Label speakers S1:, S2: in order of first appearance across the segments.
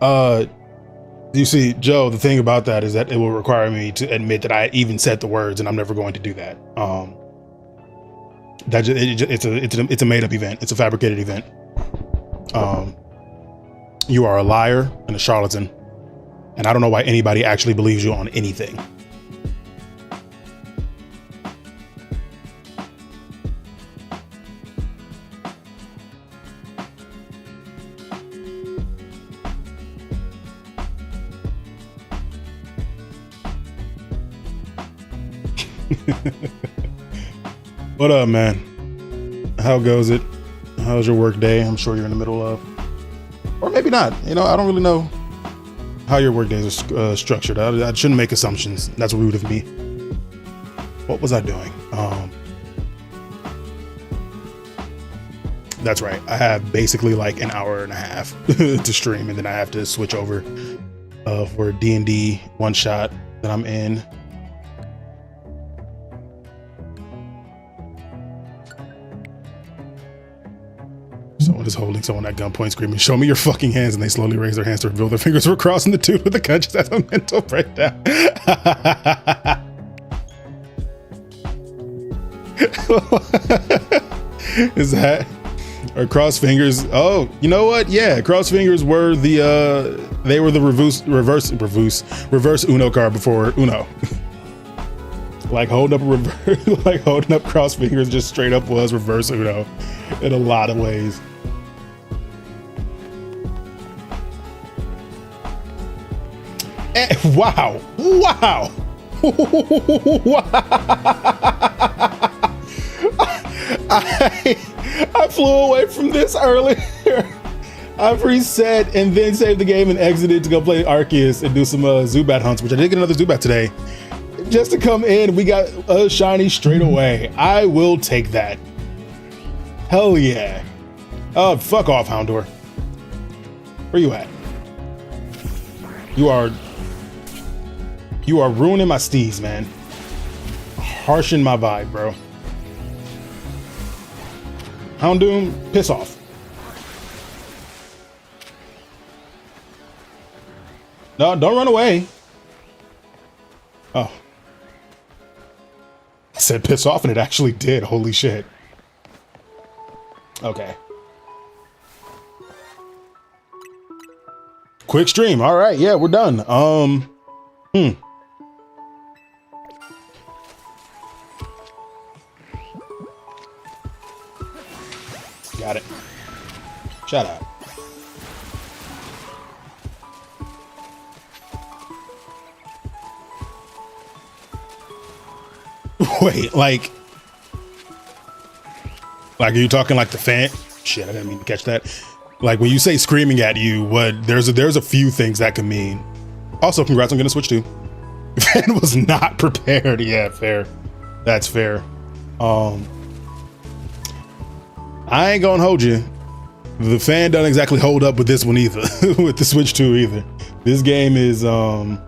S1: Uh, you see, Joe, the thing about that is that it will require me to admit that I even said the words, and I'm never going to do that. It's a made up event. It's a fabricated event. You are a liar and a charlatan, and I don't know why anybody actually believes you on anything. What up, man? How goes it? How's your work day? I'm sure you're in the middle of, or maybe not. You know, I don't really know how your work days are structured. I shouldn't make assumptions. That's rude of me. What was I doing? That's right. I have basically like an hour and a half to stream, and then I have to switch over for D&D one shot that I'm in. Someone is holding someone at gunpoint screaming, "Show me your fucking hands," and they slowly raise their hands to reveal their fingers were crossing the tube with the conscious as a mental breakdown. Is that or cross fingers? Oh, you know what? Yeah, cross fingers were they were the reverse Uno card before Uno. Like holding up cross fingers just straight up was reverse Uno in a lot of ways. Wow. I flew away from this earlier. I've reset and then saved the game and exited to go play Arceus and do some Zubat hunts, which I did get another Zubat today. Just to come in, we got a shiny straight away. I will take that. Hell yeah. Oh, fuck off, Houndour. Where you at? You are ruining my steez, man. Harshing my vibe, bro. Houndoom, piss off. No, don't run away. Oh. I said piss off and it actually did. Holy shit. Okay. Quick stream. All right. Yeah, we're done. Got it. Shut up. Wait, like are you talking like the fan? Shit, I didn't mean to catch that. Like when you say screaming at you, what there's a few things that can mean. Also, congrats on getting a Switch 2. Fan was not prepared. Yeah, fair. That's fair. I ain't gonna hold you. The fan doesn't exactly hold up with this one either, with the Switch 2 either. This game is, I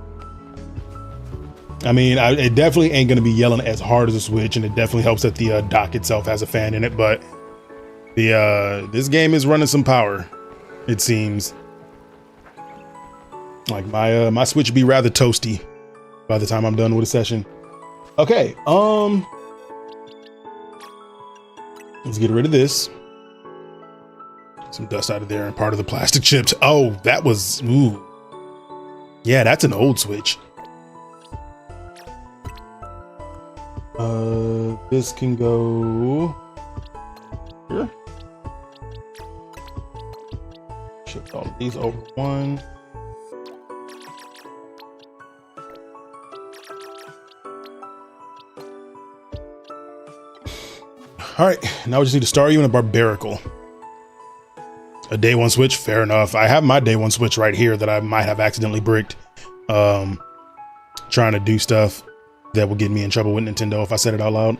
S1: mean, it definitely ain't gonna be yelling as hard as a Switch, and it definitely helps that the dock itself has a fan in it, but this game is running some power, it seems. Like my Switch be rather toasty by the time I'm done with a session. Okay, let's get rid of this. Some dust out of there and part of the plastic chips. Oh, that was, ooh. Yeah, that's an old Switch. This can go here. Shift all of these over one. All right, now we just need a Staryu and a Barbarical. A day one Switch, fair enough. I have my day one Switch right here that I might have accidentally bricked, trying to do stuff that will get me in trouble with Nintendo if I said it out loud.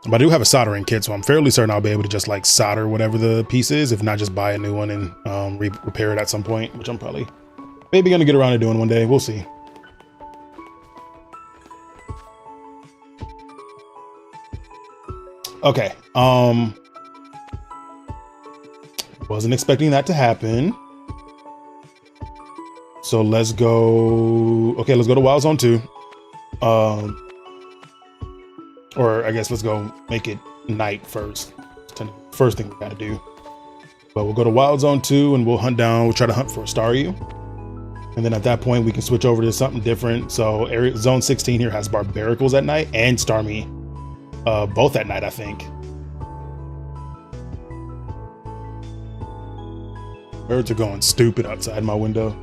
S1: But I do have a soldering kit, so I'm fairly certain I'll be able to just like solder whatever the piece is, if not just buy a new one and repair it at some point, which I'm probably maybe gonna get around to doing one day. We'll see. Okay. Wasn't expecting that to happen. So let's go. Okay, let's go to Wild Zone 2. Or I guess let's go make it night first. First thing we gotta do. But we'll go to Wild Zone 2 and we'll hunt down, we'll try to hunt for a Staryu. And then at that point we can switch over to something different. So Zone 16 here has Barbaricles at night and Starmie. Both at night, I think. Birds are going stupid outside my window.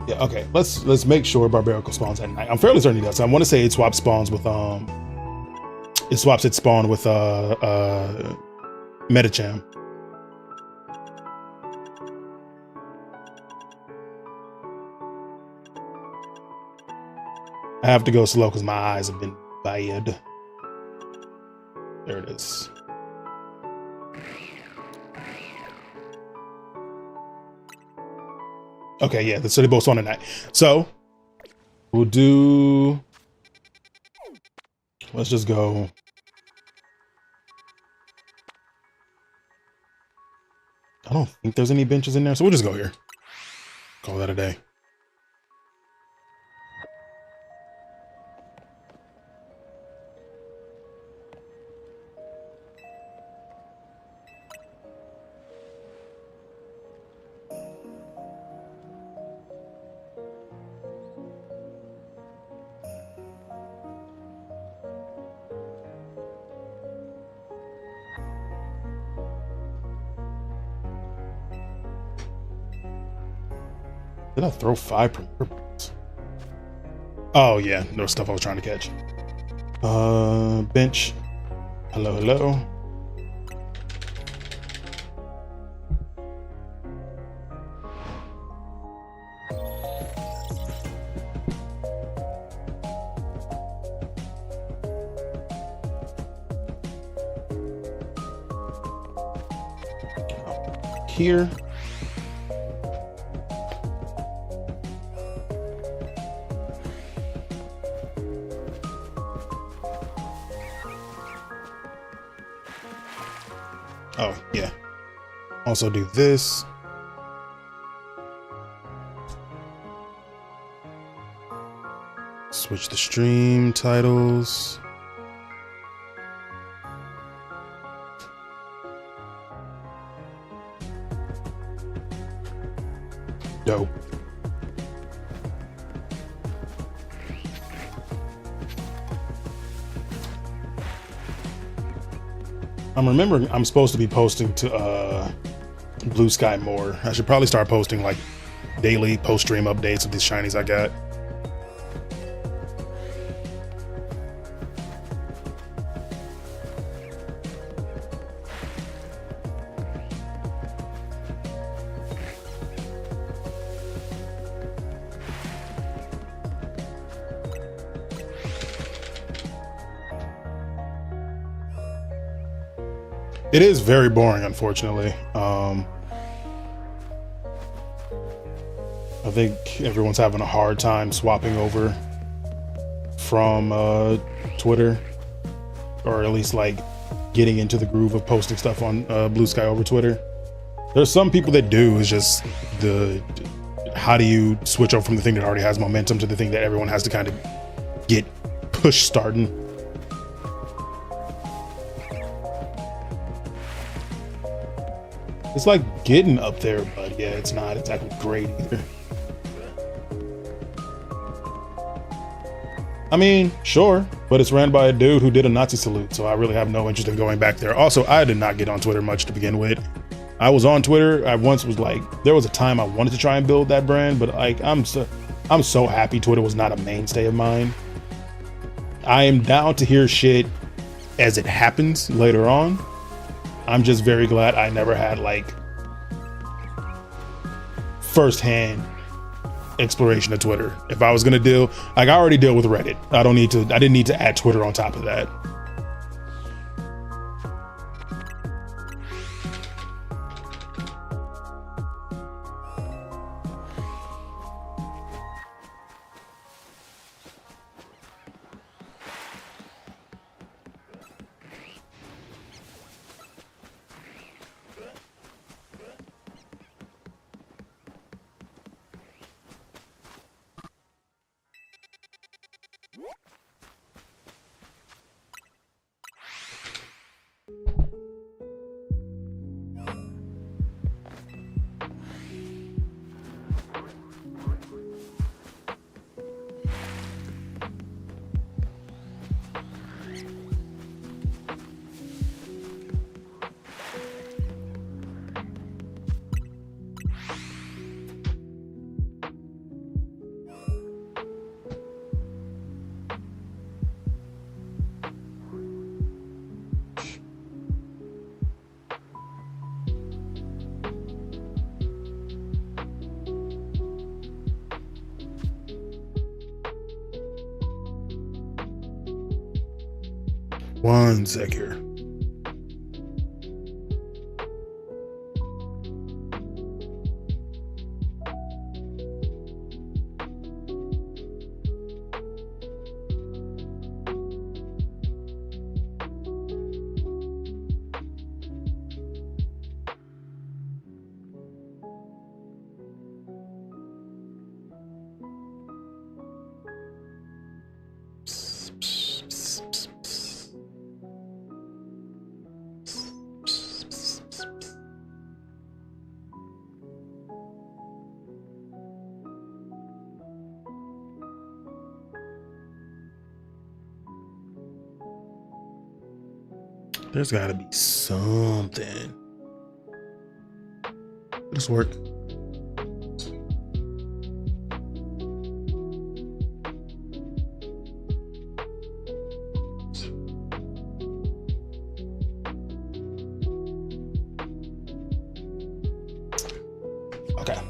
S1: Yeah, okay. Let's make sure Barbarical spawns at night. I'm fairly certain he does. I want to say it swaps spawns with it swaps its spawn with Metacham. I have to go slow because my eyes have been bad. There it is. Okay, yeah, so they both spawn at night. So we'll do. Let's just go. I don't think there's any benches in there, so we'll just go here. Call that a day. Did I throw 5 purples? Oh yeah, no stuff I was trying to catch. Bench. Hello, hello. Here. Oh, yeah. Also do this. Switch the stream titles. Dope. I'm remembering I'm supposed to be posting to Blue Sky more. I should probably start posting like daily post-stream updates of these shinies I got. It is very boring, unfortunately. I think everyone's having a hard time swapping over from Twitter, or at least like getting into the groove of posting stuff on Blue Sky over Twitter. There's some people that do. It's just how do you switch over from the thing that already has momentum to the thing that everyone has to kind of get push starting. It's like getting up there, but yeah, it's not exactly great either. I mean, sure, but it's ran by a dude who did a Nazi salute, so I really have no interest in going back there. Also, I did not get on Twitter much to begin with. I was on Twitter. I once was like, there was a time I wanted to try and build that brand, but like, I'm so happy Twitter was not a mainstay of mine. I am down to hear shit as it happens later on. I'm just very glad I never had like firsthand exploration of Twitter. If I was gonna deal, like I already deal with Reddit. I didn't need to add Twitter on top of that. One sec here. There's got to be something. This work. Okay.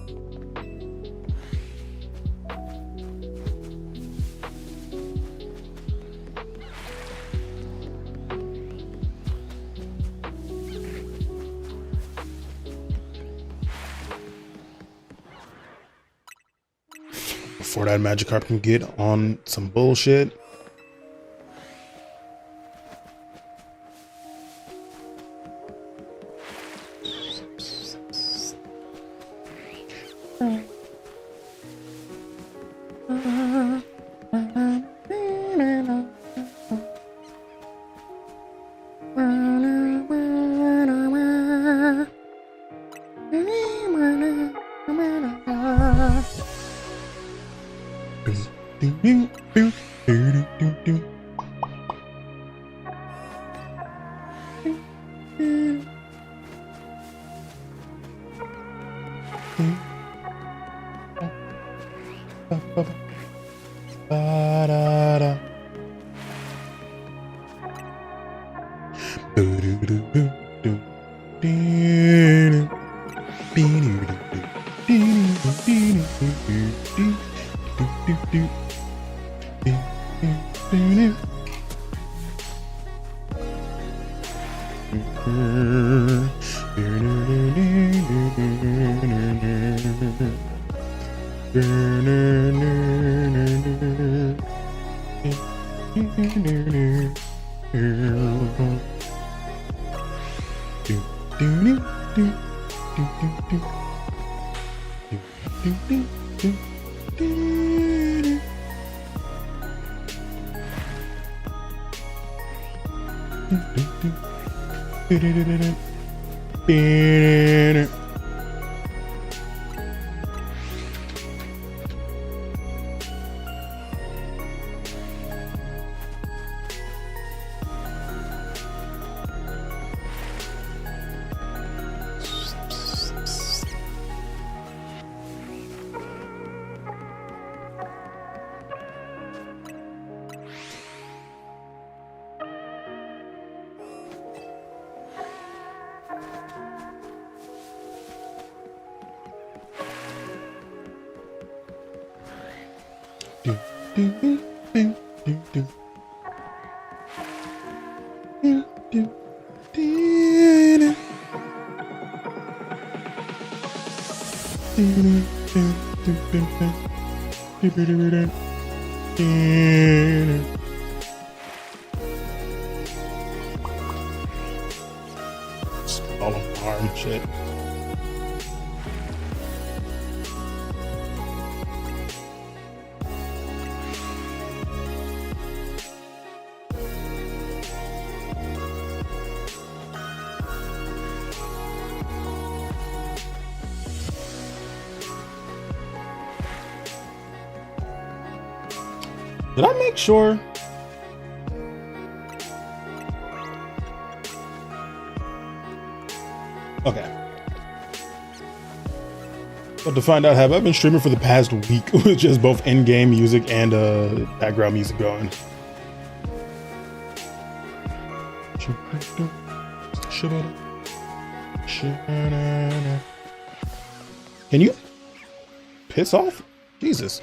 S1: Before that Magikarp can get on some bullshit. All of arm shit. Did I make sure? Okay. But to find out, have I been streaming for the past week with just both in-game music and background music going? Can you piss off? Jesus.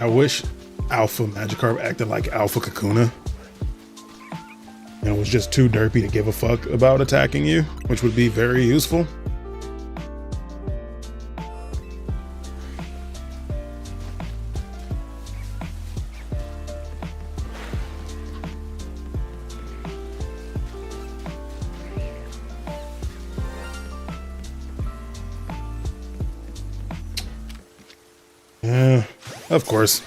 S1: I wish Alpha Magikarp acted like Alpha Kakuna and was just too derpy to give a fuck about attacking you, which would be very useful. Of course.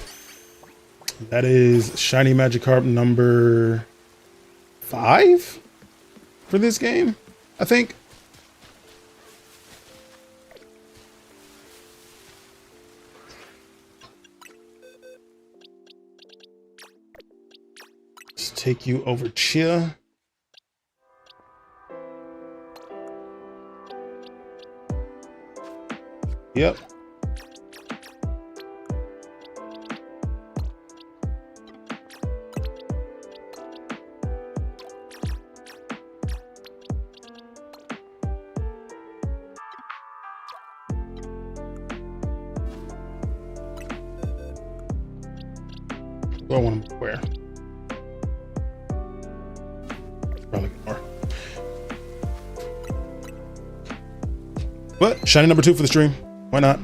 S1: That is Shiny Magikarp number 5 for this game, I think. Let's take you over Chia. Yep. What do I want to wear? Probably more. But shiny number 2 for the stream. Why not?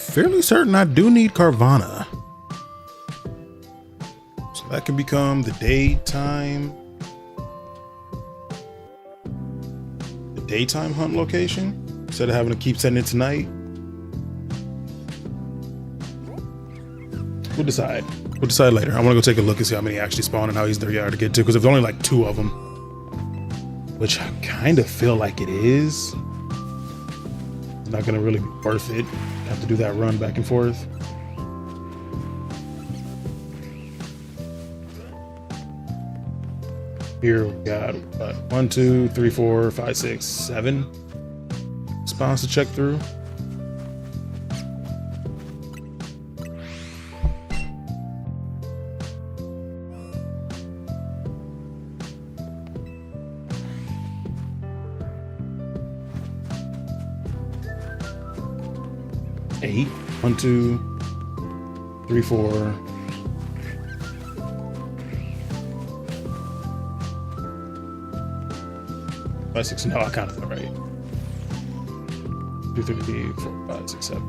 S1: fairly certain I do need Carvana. So that can become the daytime hunt location instead of having to keep setting it tonight. We'll decide. We'll decide later. I want to go take a look and see how many actually spawn and how easy they are to get to, because there's only like 2 of them, which I kind of feel like it is. It's not going to really be worth it. Have to do that run back and forth. Here we got 1, 2, 3, 4, 5, 6, 7 spawns to check through. Eight. 1, 2, 3, 4. 5, 6. No, I counted that right. 2, 3, 4, 5, 6, 7.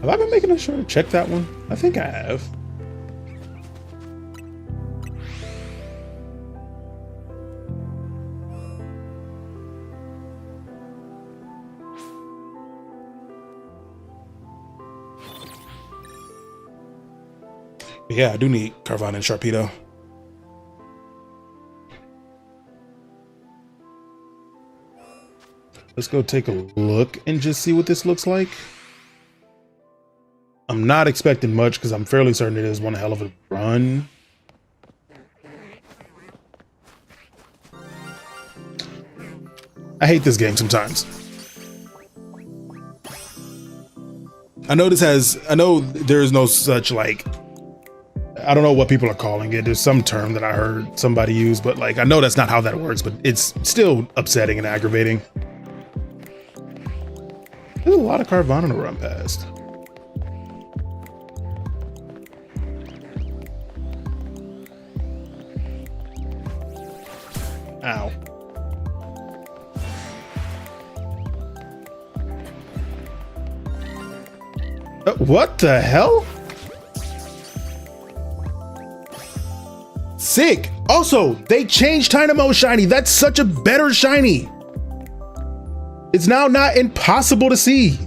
S1: Have I been making sure to check that one? I think I have. Yeah, I do need Carvana and Sharpedo. Let's go take a look and just see what this looks like. I'm not expecting much because I'm fairly certain it is one hell of a run. I hate this game sometimes. I know there is no such like, I don't know what people are calling it. There's some term that I heard somebody use, but like, I know that's not how that works, but it's still upsetting and aggravating. There's a lot of Carvana to run past. Ow. What the hell? Sick. Also, they changed Dynamo shiny. That's such a better shiny. It's now not impossible to see.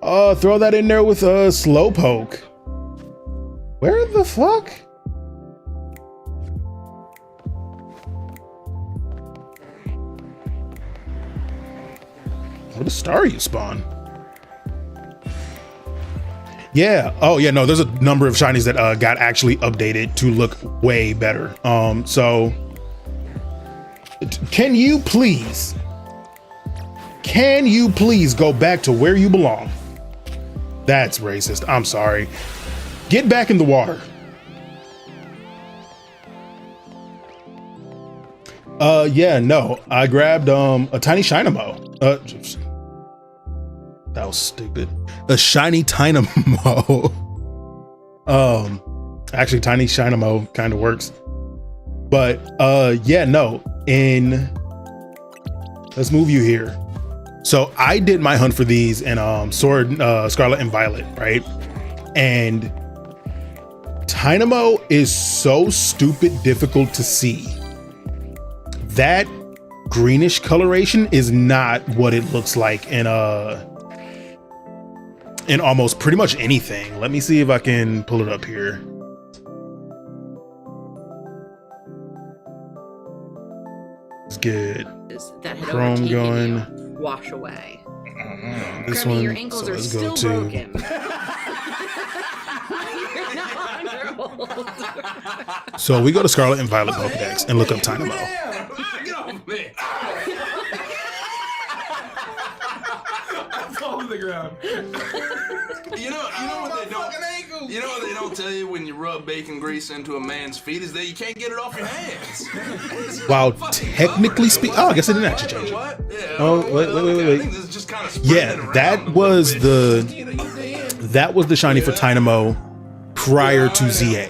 S1: Throw that in there with a Slowpoke. Where the fuck? What a Staryu spawn. Yeah. Oh yeah. No, there's a number of shinies that got actually updated to look way better. So can you please go back to where you belong? That's racist. I'm sorry. Get back in the water. Yeah, no. I grabbed a tiny Dynamo. That was stupid. A shiny Dynamo. Actually, tiny Dynamo kind of works. But yeah, no. Let's move you here. So I did my hunt for these in Sword, Scarlet and Violet, right? And Dynamo is so stupid difficult to see. That greenish coloration is not what it looks like in almost pretty much anything. Let me see if I can pull it up here. Let's get Chrome going.
S2: Wash away.
S1: This
S2: Kirby,
S1: one.
S2: your ankles
S1: So
S2: are
S1: let's
S2: still
S1: go to.
S2: broken. You're no longer old.
S1: So we go to Scarlet and Violet Pokedex and look up Dynamo.
S3: Get off me! I'm so to the ground.
S4: You know what they don't. You know what they don't tell you when you rub bacon grease into a man's feet is that you can't get it off your hands.
S1: While technically speaking, oh, I guess it didn't actually change it.
S4: What? Yeah.
S1: Oh, wait.
S4: I think this is just kind of
S1: Yeah, that was the shiny for Dynamo prior to ZA.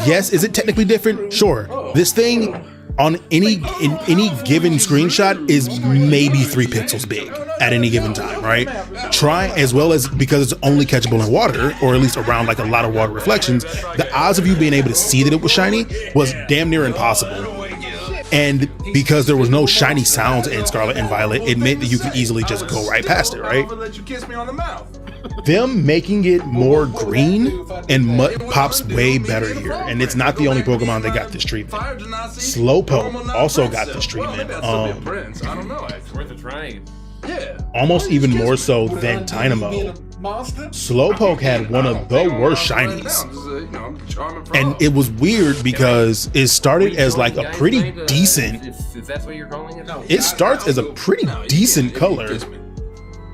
S1: Yes, is it technically different? Sure. This thing on in any given screenshot is maybe 3 pixels big at any given time, right? Try, as well as because it's only catchable in water, or at least around like a lot of water reflections, the odds of you being able to see that it was shiny was damn near impossible. And because there was no shiny sounds in Scarlet and Violet, it meant that you could easily just go right past it, right?
S4: Let you kiss me on the mouth.
S1: Them making it more green and mud pops way better here, and it's not the only Pokemon that got this treatment. Slowpoke also got this treatment,
S4: I don't know.
S3: It's worth a try.
S4: Yeah.
S1: almost even more so than Dynamo. Slowpoke had one of the worst shinies, and it was weird because it started as like a pretty decent.
S3: Is that what you're calling it?
S1: It starts as a pretty decent color,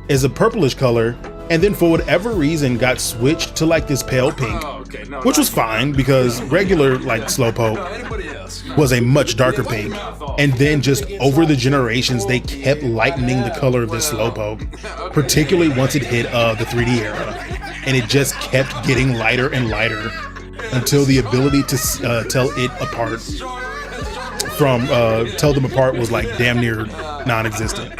S1: as a purplish color, and then for whatever reason got switched to like this pale pink, which was fine because regular like Slowpoke was a much darker pink, and then just over the generations they kept lightening the color of this Slowpoke, particularly once it hit the 3D era, and it just kept getting lighter and lighter until the ability to tell it apart from tell them apart was like damn near non-existent.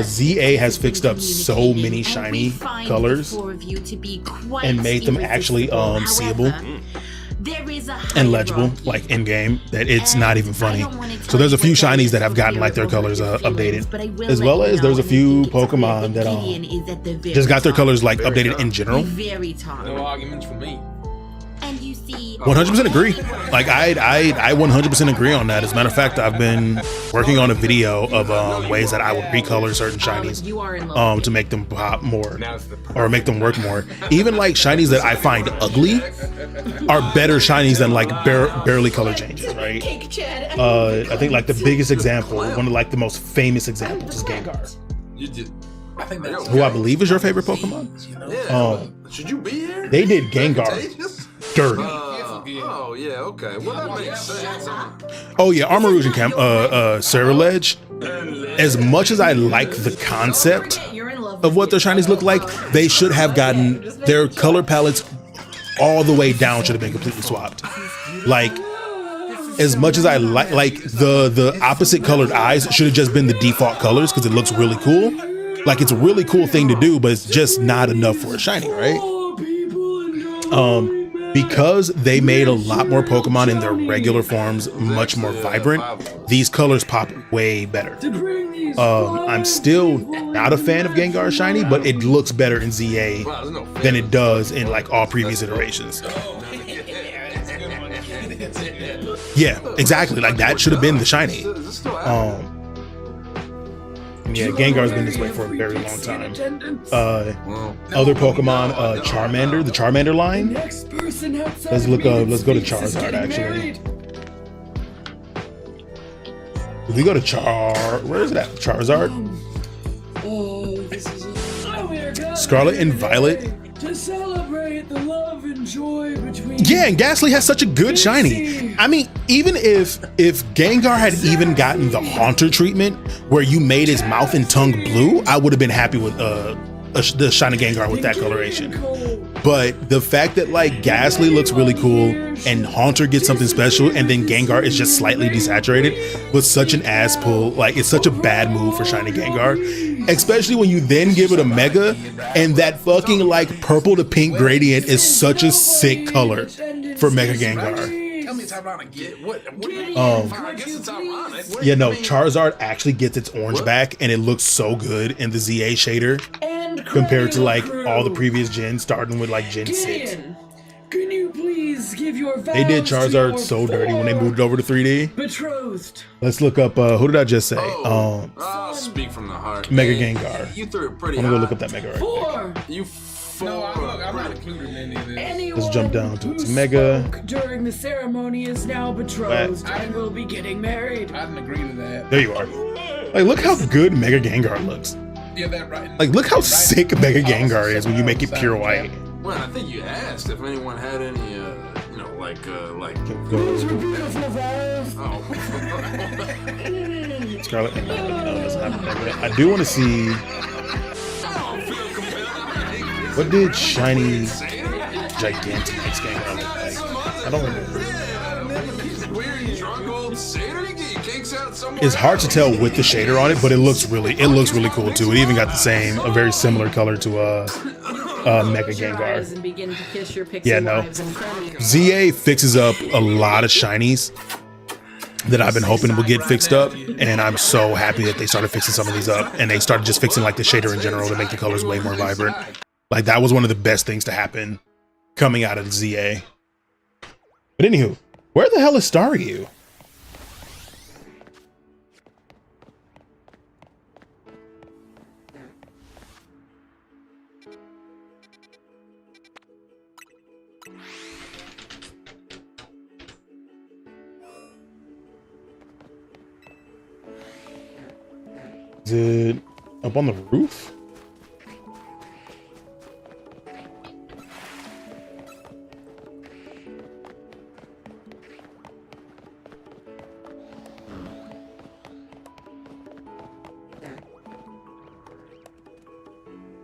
S1: ZA has fixed up so many shiny colors and made them actually seeable and legible, like in game, that it's not even funny. So there's a few shinies that have gotten like their colors updated, as well as there's a few Pokemon that just got their colors like updated in general.
S3: No arguments for me.
S1: 100% agree. Like I 100% agree on that. As a matter of fact, I've been working on a video of ways that I would recolor certain shinies to make them pop more or make them work more. Even like shinies that I find ugly are better shinies than like barely color changes, right? I think like the biggest example, one of like the most famous examples is Gengar, who I believe is your favorite Pokemon.
S4: Should you be here?
S1: They did Gengar dirty.
S4: Oh yeah, okay. Well, that makes sense.
S1: Oh yeah, Armor Rouge and Ceruledge. As much as I like the concept of what their shinies look like, they should have gotten their color palettes all the way down. Should have been completely swapped. Like, as much as I like the opposite colored eyes should have just been the default colors because it looks really cool. Like, it's a really cool thing to do, but it's just not enough for a shiny, right? Because they made a lot more Pokemon in their regular forms much more vibrant, these colors pop way better. I'm still not a fan of Gengar shiny, but it looks better in ZA than it does in like all previous iterations. Yeah, exactly. Like, that should have been the shiny. Yeah, Gengar's been this way for a very long time. Other Pokemon, Charmander, the Charmander line. Let's go to Charizard actually. If we go to where is it at? Charizard? Scarlet and Violet.
S5: To celebrate the love and joy between.
S1: Yeah, and Ghastly has such a good shiny. I mean, even if Gengar had even gotten the Haunter treatment, where you made his mouth and tongue blue, I would have been happy with the shiny Gengar with that coloration. But the fact that like Ghastly looks really cool and Haunter gets something special, and then Gengar is just slightly desaturated, was such an ass pull. Like, it's such a bad move for shiny Gengar, especially when you then give it a Mega, and that fucking like purple to pink gradient is such a sick color for Mega Gengar. Yeah, no, Charizard actually gets its orange back, and it looks so good in the ZA shader compared to like all the previous gens, starting with like Gen 6.
S5: Can you please give your
S1: They did Charizard so dirty when they moved it over to 3D.
S5: betrothed?
S1: Let's look up, who did I just say?
S4: I'll speak from the heart.
S1: Mega Gengar.
S4: You threw it pretty
S1: I'm gonna go
S4: high.
S1: look up that Mega right quick.
S4: You
S3: I'm not included in any of this.
S1: Let's jump down to its Mega.
S5: During the ceremony is now betrothed and will be getting married.
S3: I didn't agree to that.
S1: There you are. Like, look how good Mega Gengar looks.
S3: Yeah, that right.
S1: Like, look how sick Mega Gengar is when you make it pure white.
S4: Well, I think you asked if anyone had any, you know, like. Oh.
S1: Scarlet. No, it doesn't have Mega. I do want to see. What did shiny Gigantamax Gengar look like? I don't remember. It's hard to tell with the shader on it, but it looks really cool too. It even got a very similar color to Mega Gengar. Yeah, no. ZA fixes up a lot of shinies that I've been hoping will get fixed up, and I'm so happy that they started fixing some of these up, and they started just fixing like the shader in general to make the colors way more vibrant. Like, that was one of the best things to happen coming out of ZA. But anywho, where the hell is Staryu? Is it up on the roof?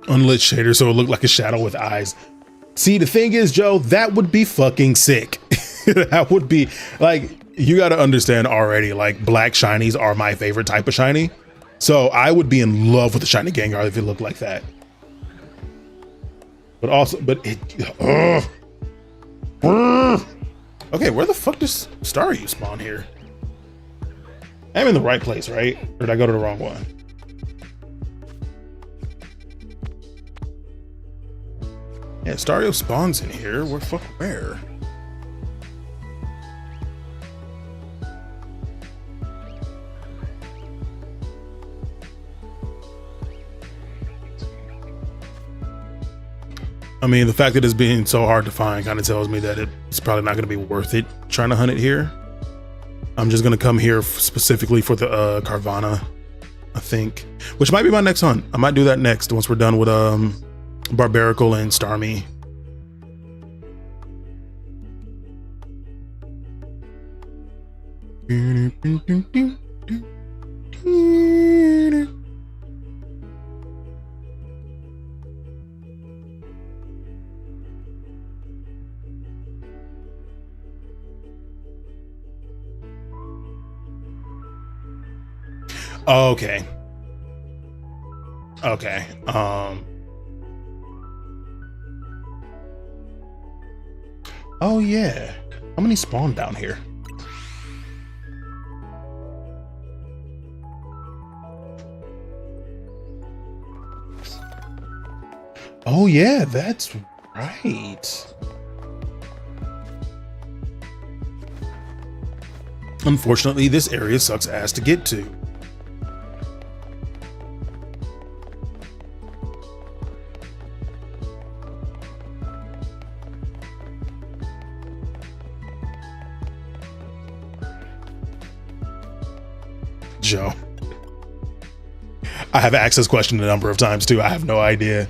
S1: Unlit shader, so it looked like a shadow with eyes. See, the thing is, Joe, that would be fucking sick. That would be, like, you got to understand already, like, black shinies are my favorite type of shiny. So I would be in love with the shiny Gengar if it looked like that. But okay, where the fuck does Staryu spawn here? I'm in the right place, right? Or did I go to the wrong one? Yeah, Staryu spawns in here. Where? I mean, the fact that it's being so hard to find kind of tells me that it's probably not going to be worth it trying to hunt it here. I'm just going to come here specifically for the Carvanha, I think, which might be my next hunt. I might do that next once we're done with Barbaracle and Starmie. Okay. Oh yeah. How many spawn down here? Oh yeah, that's right. Unfortunately, this area sucks ass to get to. Joe, I have asked this question a number of times too. I have no idea.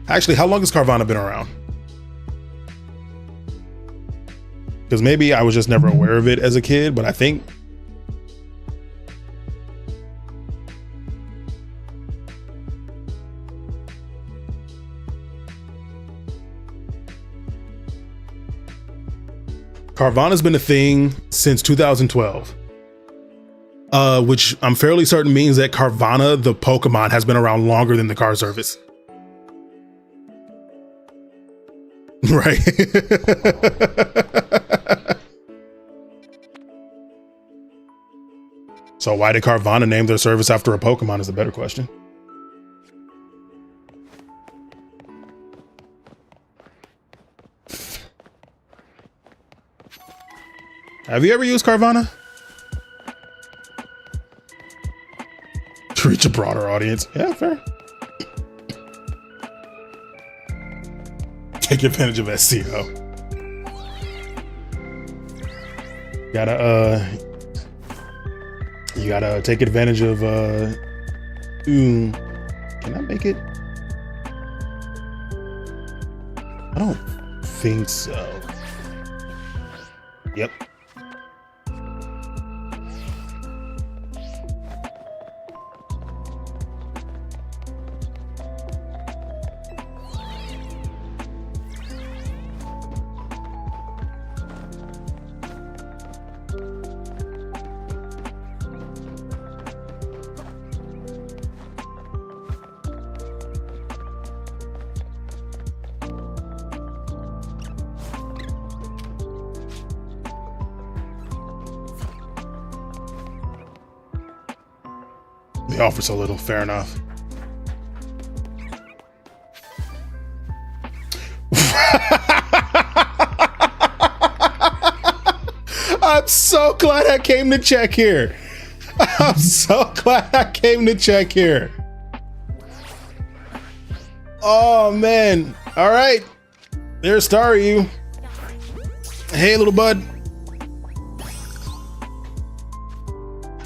S1: Actually, how long has Carvanha been around? Because maybe I was just never aware of it as a kid, but I think Carvanha's been a thing since 2012. Which I'm fairly certain means that Carvanha, the Pokemon, has been around longer than the car service. Right. So why did Carvanha name their service after a Pokemon is a better question. Have you ever used Carvanha? To reach a broader audience. Yeah, fair. Take advantage of SEO. You gotta take advantage of Ooh, can I make it? I don't think so. Yep. They offer so little, fair enough. I'm so glad I came to check here. I'm so glad I came to check here. Oh man. All right. There's Staryu. Hey, little bud.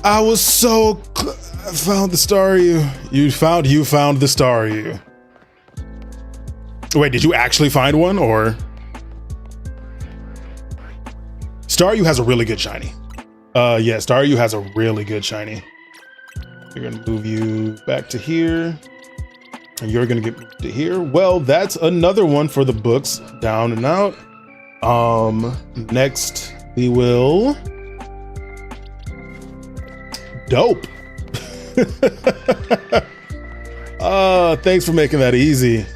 S1: I was so I found the Staryu. You found the Staryu. Wait, did you actually find one, or? Staryu has a really good shiny. Yeah, Staryu has a really good shiny. You're gonna move you back to here. And you're gonna get moved to here. Well, that's another one for the books. Down and out. Next we will. Dope. Thanks for making that easy.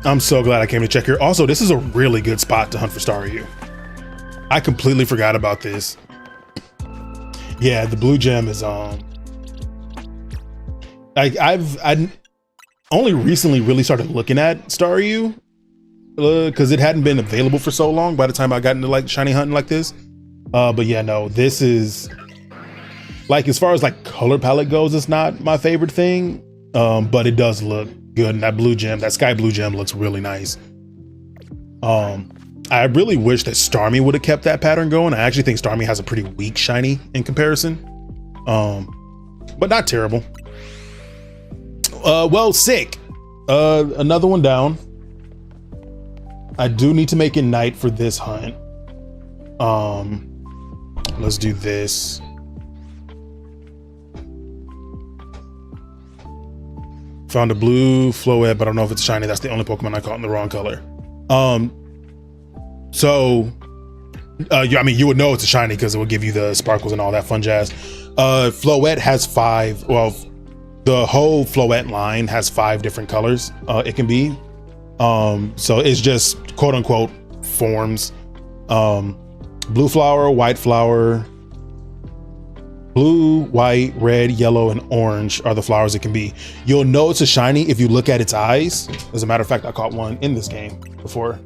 S1: I'm so glad I came to check here. Also, this is a really good spot to hunt for Staryu. I completely forgot about this. Yeah, the blue gem is I only recently really started looking at Staryu because it hadn't been available for so long by the time I got into like shiny hunting like this. But yeah, no, this is like, as far as like color palette goes, it's not my favorite thing. But it does look good. And that blue gem, that sky blue gem looks really nice. I really wish that Starmie would have kept that pattern going. I actually think Starmie has a pretty weak shiny in comparison. But not terrible. Well, sick. Another one down. I do need to make it night for this hunt. Let's do this. Found a blue Floette, but I don't know if it's shiny. That's the only Pokemon I caught in the wrong color. I mean, you would know it's a shiny because it would give you the sparkles and all that fun jazz. Floette has 5. Well, the whole Floette line has 5 different colors it can be. So it's just quote unquote forms. Blue flower, white flower, blue, white, red, yellow, and orange are the flowers it can be. You'll know it's a shiny if you look at its eyes. As a matter of fact, I caught one in this game before.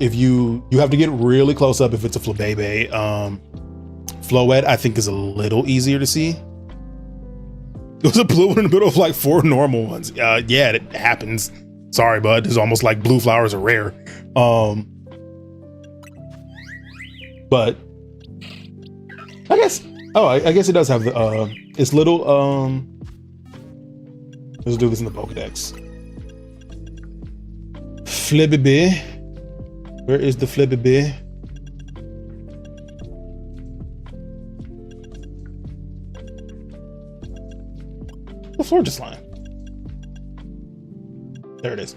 S1: If you have to get really close up if it's a Flabébé. Floette, I think, is a little easier to see. There's a blue one in the middle of like 4 normal ones. Yeah, it happens. Sorry, bud. It's almost like blue flowers are rare. But I guess, I guess it does have the, it's little, let's do this in the Pokedex. Flabébé. Where is the Flabébé? The Florges line. There it is.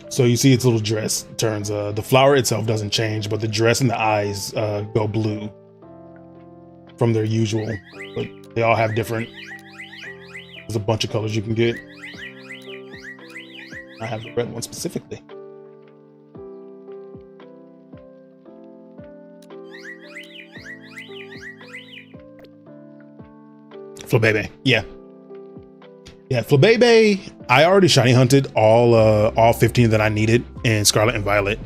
S1: So you see its little dress turns, the flower itself doesn't change, but the dress and the eyes go blue from their usual, but they all have different, there's a bunch of colors you can get. I have the red one specifically. Flabébé, yeah. Yeah, Flabébé, I already shiny hunted all 15 that I needed in Scarlet and Violet.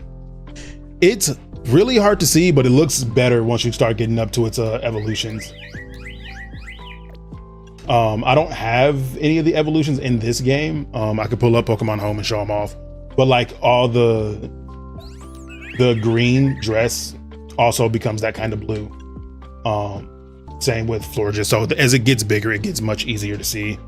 S1: It's really hard to see, but it looks better once you start getting up to its evolutions. I don't have any of the evolutions in this game. I could pull up Pokemon Home and show them off, but like all the green dress also becomes that kind of blue. Same with Florges. So as it gets bigger, it gets much easier to see.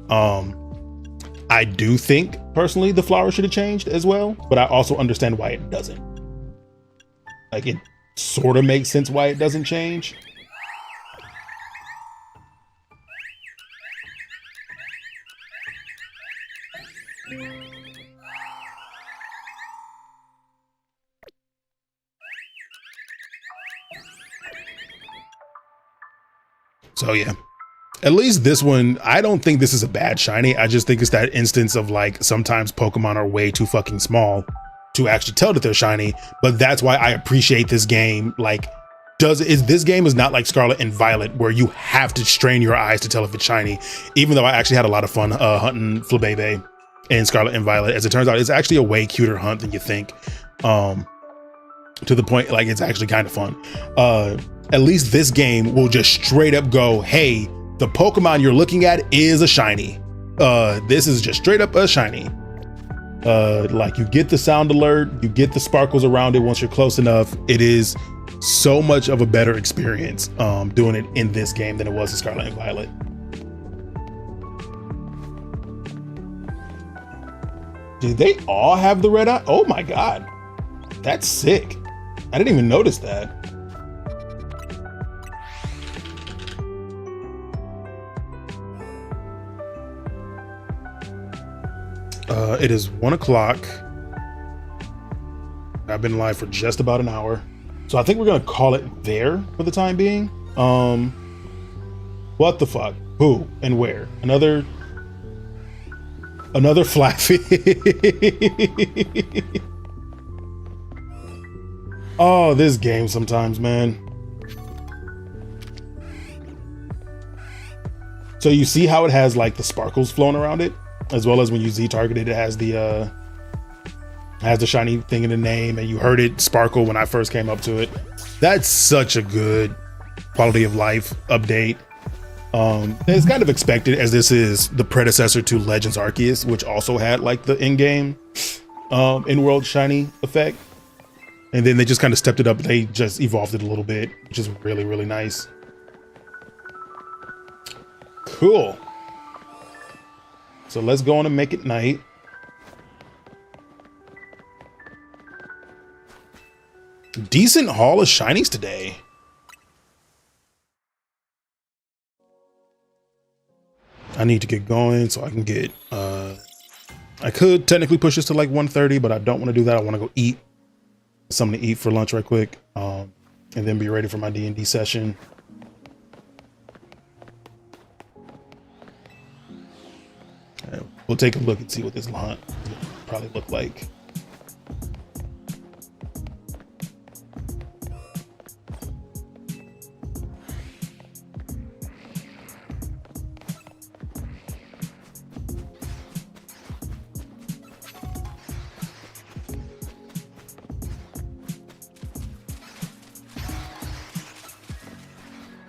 S1: I do think personally the flower should have changed as well, but I also understand why it doesn't. Like, it sort of makes sense why it doesn't change. So yeah, at least this one, I don't think this is a bad shiny. I just think it's that instance of like, sometimes Pokemon are way too fucking small to actually tell that they're shiny. But that's why I appreciate this game. Like, this game is not like Scarlet and Violet where you have to strain your eyes to tell if it's shiny. Even though I actually had a lot of fun hunting Flabebe in Scarlet and Violet. As it turns out, it's actually a way cuter hunt than you think. To the point, like, it's actually kind of fun. At least this game will just straight up go, hey, the Pokemon you're looking at is a shiny. This is just straight up a shiny. Like, you get the sound alert, you get the sparkles around it once you're close enough. It is so much of a better experience doing it in this game than it was in Scarlet and Violet. Do they all have the red eye? Oh my God, that's sick. I didn't even notice that. It is 1 o'clock. I've been live for just about an hour. So I think we're gonna call it there for the time being. What the fuck? Who and where? Another Flaffy. Oh, this game sometimes, man. So you see how it has like the sparkles flowing around it, as well as when you Z-target it, it has the shiny thing in the name, and you heard it sparkle when I first came up to it. That's such a good quality of life update. It's kind of expected, as this is the predecessor to Legends Arceus, which also had like the in-game in-world shiny effect. And then they just kind of stepped it up. They just evolved it a little bit, which is really, really nice. Cool. So let's go on and make it night. Decent haul of shinies today. I need to get going so I can get, I could technically push this to like 1:30, but I don't want to do that. I want to go eat something to eat for lunch right quick, and then be ready for my D&D session. We'll take a look and see what this hunt will probably look like.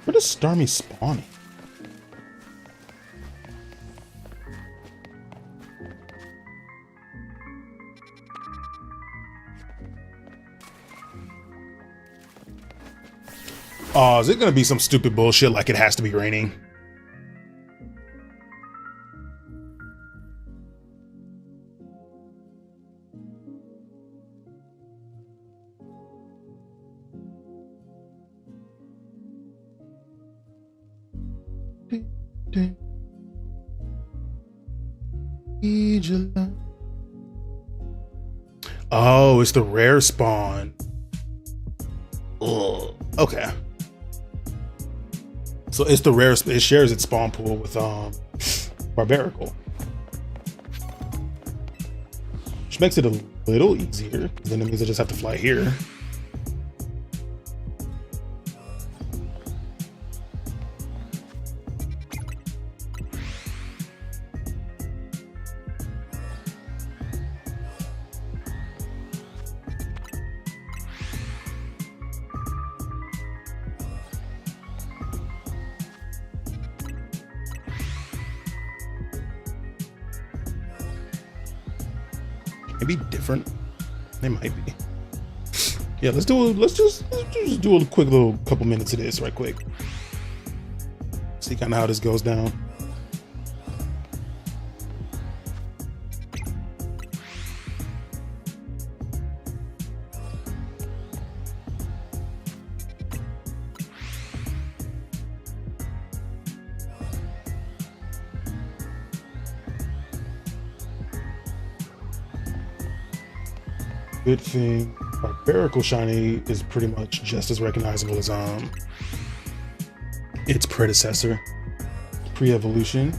S1: Where does Starmie spawning? Oh, is it gonna be some stupid bullshit like it has to be raining? Oh, it's the rare spawn. Ugh. Okay. So it's the rare, it shares its spawn pool with Barbarical. Which makes it a little easier. Then it means I just have to fly here. Maybe different. They might be. Yeah, let's just do a quick little couple minutes of this right quick. See kind of how this goes down. Good thing Barbarical Shiny is pretty much just as recognizable as its predecessor, pre-evolution.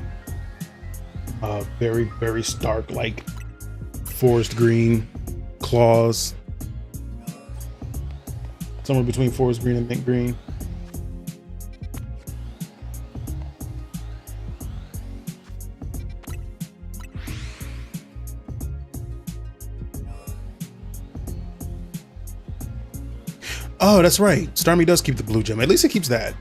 S1: Very, very stark, like forest green claws. Somewhere between forest green and mint green. Oh, that's right. Starmie does keep the blue gem. At least it keeps that.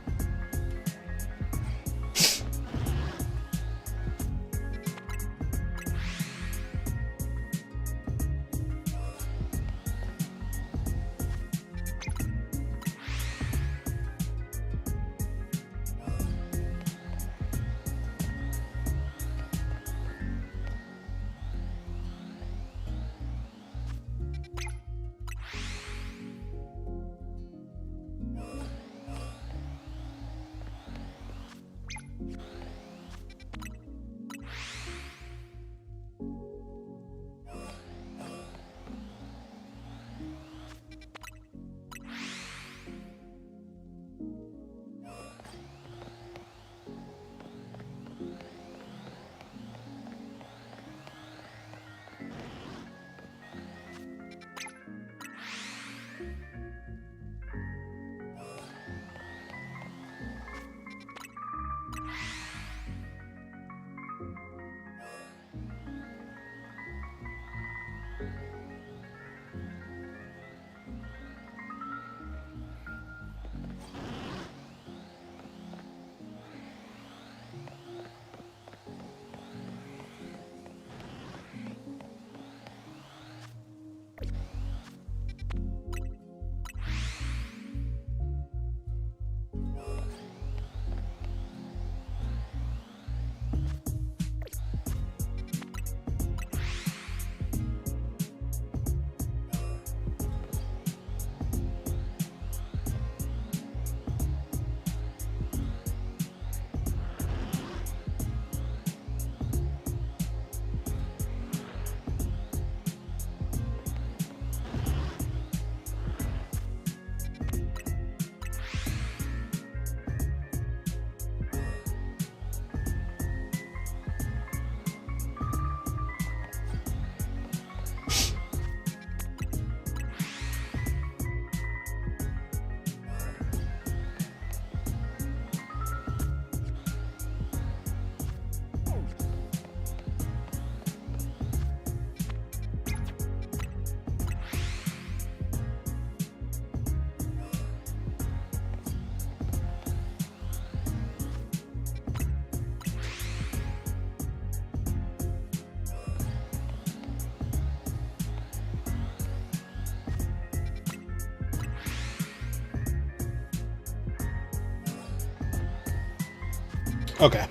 S1: Okay.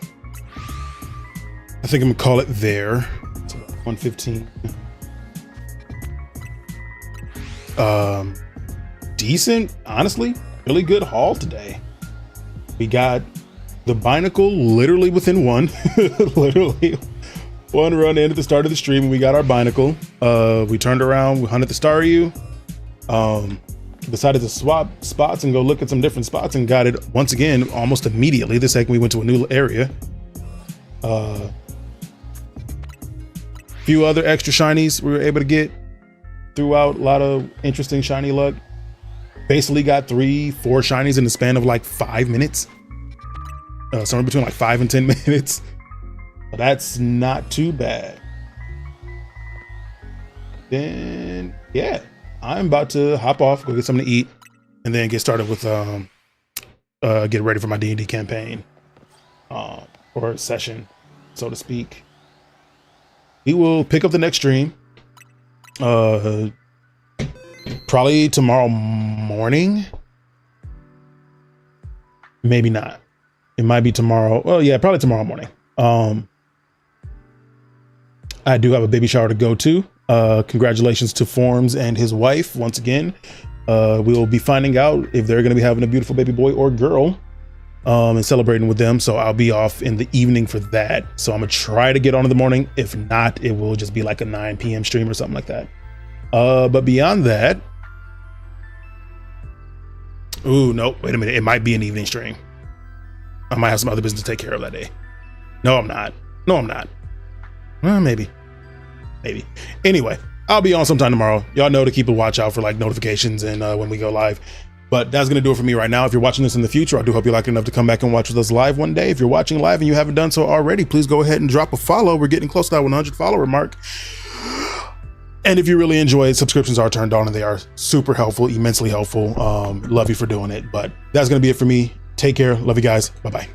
S1: I think I'm gonna call it there. It's about 1:15. Decent, honestly, really good haul today. We got the Binacle literally within one, literally one run in at the start of the stream. We got our Binacle. We turned around, we hunted the Staryu. Decided to swap spots and go look at some different spots and got it once again almost immediately. The second we went to a new area. Few other extra shinies we were able to get throughout. A lot of interesting shiny luck. Basically got 3-4 shinies in the span of like 5 minutes. Somewhere between like 5 and 10 minutes. But that's not too bad. Then yeah, I'm about to hop off, go get something to eat, and then get started with get ready for my D&D campaign or session, so to speak. We will pick up the next stream. Probably Probably tomorrow morning. Maybe not. It might be tomorrow. Well, yeah, probably tomorrow morning. I do have a baby shower to go to. Congratulations to Forms and his wife once again. We'll be finding out if they're going to be having a beautiful baby boy or girl, and celebrating with them. So I'll be off in the evening for that. So I'm gonna try to get on in the morning. If not, it will just be like a 9 p.m. stream or something like that. But beyond that, ooh, no, wait a minute. It might be an evening stream. I might have some other business to take care of that day. No, I'm not. No, I'm not. Well, maybe. Anyway, I'll be on sometime tomorrow. Y'all know to keep a watch out for like notifications and when we go live. But that's going to do it for me right now. If you're watching this in the future, I do hope you like it enough to come back and watch with us live one day. If you're watching live and you haven't done so already, please go ahead and drop a follow. We're getting close to that 100 follower mark. And if you really enjoy it, subscriptions are turned on and they are super helpful, immensely helpful. Love you for doing it. But that's going to be it for me. Take care. Love you guys. Bye-bye.